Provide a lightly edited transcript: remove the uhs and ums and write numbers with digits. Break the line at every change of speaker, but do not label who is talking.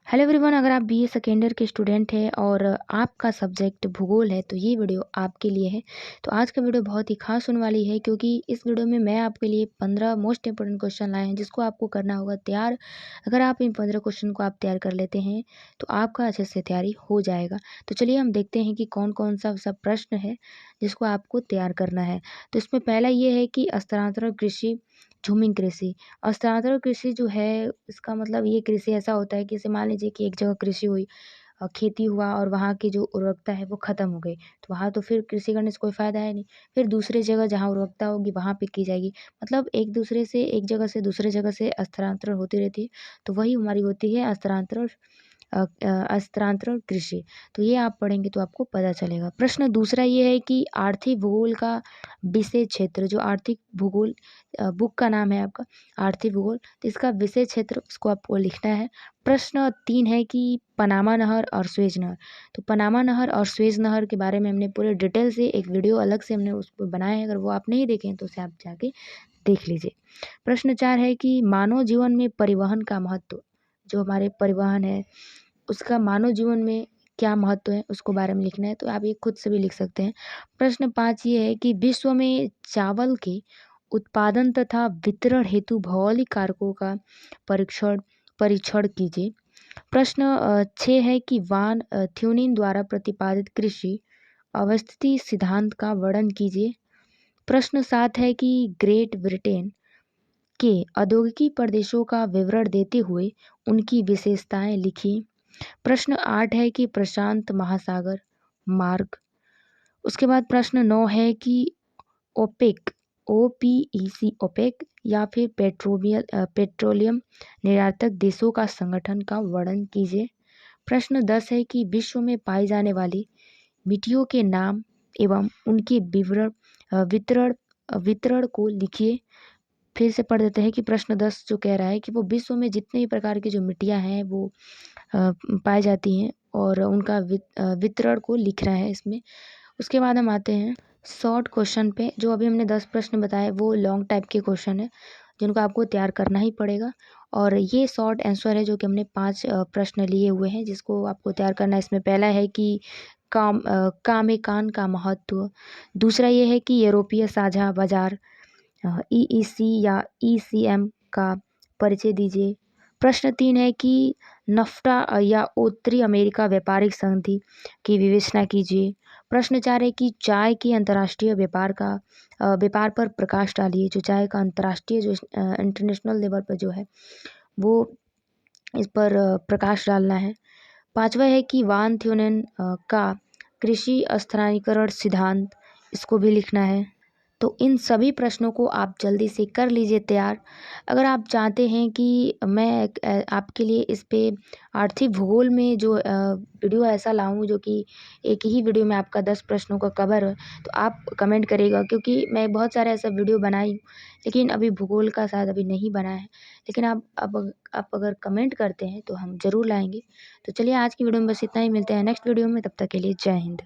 Hello everyone, अगर आप BA second year के स्टूडेंट हैं और आपका सब्जेक्ट भूगोल है तो ये वीडियो आपके लिए है। तो आज का वीडियो बहुत ही खास होने वाली है क्योंकि इस वीडियो में मैं आपके लिए 15 मोस्ट इंपोर्टेंट क्वेश्चन लाए हैं जिसको आपको करना होगा तैयार। अगर आप इन 15 क्वेश्चन को आप तैयार कर लेते हैं तो आपका अच्छे से तैयारी हो जाएगा। तो चलिए हम देखते हैं कि कौन कौन सा सब प्रश्न है जिसको आपको तैयार करना है। तो इसमें पहला ये है कि स्थानांतरण कृषि, झूमिंग कृषि। स्थानांतरण कृषि जो है इसका मतलब ये कृषि ऐसा होता है कि जैसे मान लीजिए कि एक जगह कृषि हुई, खेती हुआ और वहाँ की जो उर्वरकता है वो ख़त्म हो गई, तो वहाँ तो फिर कृषि करने से कोई फ़ायदा है नहीं। फिर दूसरी जगह जहाँ उर्वरकता होगी वहाँ पे की जाएगी। मतलब एक जगह से दूसरे जगह से स्थानांतरण होती रहती है, तो वही हमारी होती है स्थानांतरण कृषि। तो ये आप पढ़ेंगे तो आपको पता चलेगा। प्रश्न दूसरा ये है कि आर्थिक भूगोल का विषय क्षेत्र, जो आर्थिक भूगोल बुक का नाम है आपका आर्थिक भूगोल, तो इसका विषय क्षेत्र उसको आपको लिखना है। प्रश्न 3 है कि पनामा नहर और स्वेज नहर। तो पनामा नहर और स्वेज नहर के बारे में हमने पूरे डिटेल से एक वीडियो अलग से हमने उसको बनाया है, अगर वो आप नहीं देखें तो उसे आप जाके देख लीजिए। प्रश्न 4 है कि मानव जीवन में परिवहन का महत्व, जो हमारे परिवहन है उसका मानव जीवन में क्या महत्व है उसको बारे में लिखना है, तो आप ये खुद से भी लिख सकते हैं। प्रश्न 5 ये है कि विश्व में चावल के उत्पादन तथा वितरण हेतु भौगोलिक कारकों का परीक्षण परीक्षण कीजिए। प्रश्न 6 है कि वान थ्यूनिन द्वारा प्रतिपादित कृषि अवस्थिति सिद्धांत का वर्णन कीजिए। प्रश्न 7 है कि ग्रेट ब्रिटेन के औद्योगिक प्रदेशों का विवरण देते हुए उनकी विशेषताएं लिखिए। प्रश्न 8 है कि प्रशांत महासागर मार्ग। उसके बाद प्रश्न 9 है कि ओपेक, ओपेक या फिर पेट्रोलियम निर्यातक देशों का संगठन का वर्णन कीजिए। प्रश्न 10 है कि विश्व में पाई जाने वाली मिट्टियों के नाम एवं उनके विवरण वितरण वितरण को लिखिए। फिर से पढ़ देते हैं कि प्रश्न 10 जो कह रहा है कि वो विश्व में जितने भी प्रकार की जो मिट्टियाँ हैं वो पाई जाती हैं और उनका वितरण को लिखना है इसमें। उसके बाद हम आते हैं शॉर्ट क्वेश्चन पे। जो अभी हमने 10 प्रश्न बताए वो लॉन्ग टाइप के क्वेश्चन है जिनको आपको तैयार करना ही पड़ेगा, और ये शॉर्ट आंसर है जो कि हमने 5 प्रश्न लिए हुए हैं जिसको आपको तैयार करना है। इसमें पहला है कि कामेकान का महत्व। दूसरा ये है कि यूरोपीय साझा बाजार ईईसी या ईसीएम का परिचय दीजिए। प्रश्न 3 है कि नफ्टा या उत्तरी अमेरिका व्यापारिक संधि की विवेचना कीजिए। प्रश्न 4 है कि चाय के अंतर्राष्ट्रीय व्यापार पर प्रकाश डालिए। जो चाय का अंतर्राष्ट्रीय जो इंटरनेशनल लेवल पर जो है वो इस पर प्रकाश डालना है। पाँचवा है कि वान थ्यूनेन का कृषि स्थानीयकरण सिद्धांत, इसको भी लिखना है। तो इन सभी प्रश्नों को आप जल्दी से कर लीजिए तैयार। अगर आप चाहते हैं कि मैं आपके लिए इस पे आर्थिक भूगोल में जो वीडियो ऐसा लाऊं जो कि एक ही वीडियो में आपका 10 प्रश्नों का कवर हो, तो आप कमेंट करिएगा, क्योंकि मैं बहुत सारा ऐसा वीडियो बनाई हूँ लेकिन अभी भूगोल का शायद अभी नहीं बना है। लेकिन आप अगर कमेंट करते हैं तो हम ज़रूर लाएंगे। तो चलिए आज की वीडियो में बस इतना ही, मिलते हैं नेक्स्ट वीडियो में, तब तक के लिए जय हिंद।